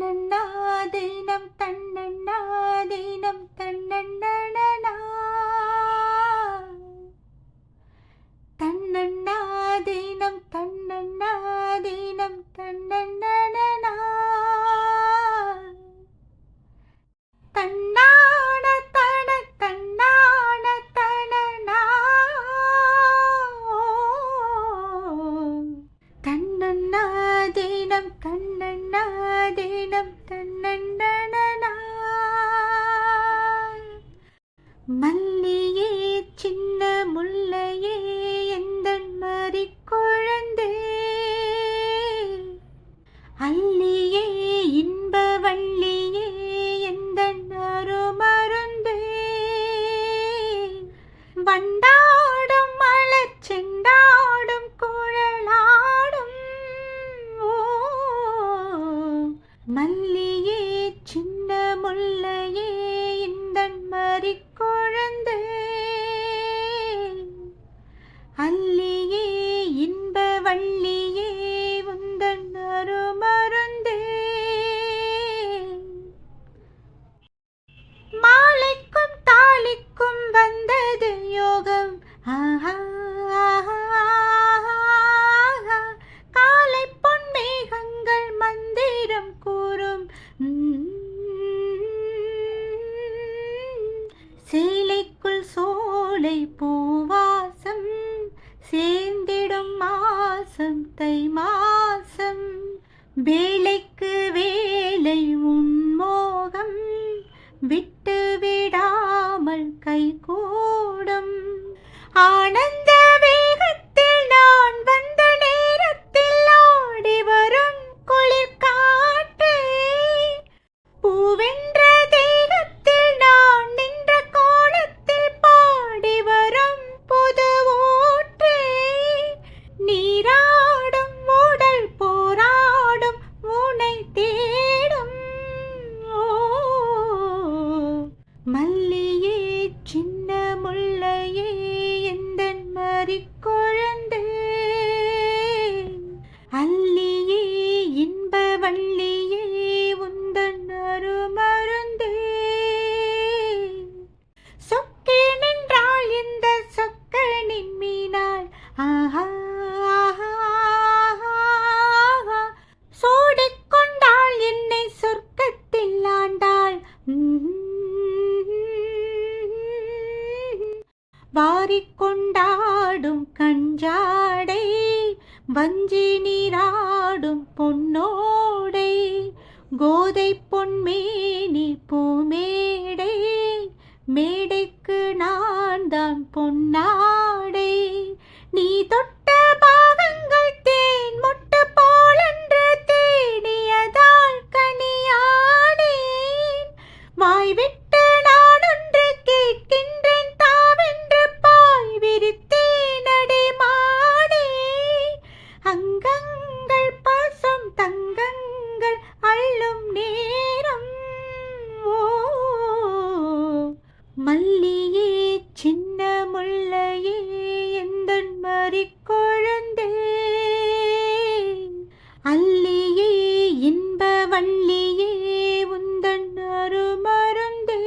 தன்னண்ணாதீனம் தன்னண்ணாதீனம் தன்னண்ணனா தன்னண்ணாதீனம் தன்னண்ணாதீனம் தன்னண்ணனா தன்னான தன தன்னான தனனா தன்னண்ணாதீனம் தன்னண்ணாதீனம் தன்னண்ணனா மல்லியே சின்ன முல்லையே எந்தன் மறிக்குழந்தே அல்லியே இன்ப வள்ளியே எந்தன் அருமருந்தே வண்டாடும் மலர் செண்டாடும் குழலாடும் மல்லியே சின்ன முல்லையே இந்தன் மறிக்குழந்தே அல்லியே இன்ப வள்ளியே உந்தன் அருமருந்தே மாலைக்கும் தாலிக்கும் வந்தது யோகம் ஆஹா காலை பொன் மேகங்கள் மந்திரம் கூறும் சேலைக்குள் சோலை பூவாசம் சேர்ந்திடும் மாசம் தை மாசம் வேலைக்கு வேலை உன்மோகம் விட்டு விடாமல் கைகூடும் ஆனந்த வேகத்தில் நான் வந்த நேரத்தில் ஆடி வரும் குளிர் காற்றே பூவென்ற தேகத்தில் நான் நின்ற கோலத்தில் பாடி வரும் புது ஊற்றே நீராடும் உடல் போராடும் உனை தேடும் மல்லியே சின்ன முல்லையே எந்தன் மறிக்குழந்தே அல்லியே இன்ப வள்ளியே உந்தன் அருமருந்தே சொக்கே நின்றாள் இந்த சொக்கனின் மீனாள் ஆஹா சூடிக்கொண்டாள் என்னை சொர்க்கத்தில் ஆண்டாள் வாரிக்கொண்டாடும் கஞ்சாடை வஞ்சி நீராடும் பொன்னோடை கோதை பொன்மேனி பூமேடை மேடைக்கு நான் தான் பொன்னாடை நீ தொட்ட பாகங்கள் தேன் முட்டு போலென்று தேடியதால் கனியானேன் வாய் விட்டு நான் ஒன்று கேட்கின்றேன் தாவென்று பாய் விரித்தேன் அடிமாடே அங்கங்கள் பசும் தங்கங்கள் அள்ளும் நேரம் மல்லியே சின்ன முல்லையே எந்தன் மறிக்குழந்தே அல்லியே இன்ப வள்ளியே உந்தன் அருமருந்தே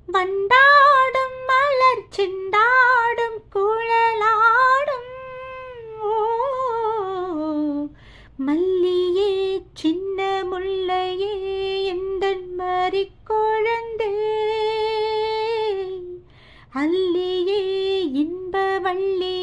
வண்டாடும் மலர் செண்டாடும் குழலாடும் மல்லியே சின்ன முல்லையே எந்தன் மறிக்குழந்தே அல்லியே இன்ப வள்ளி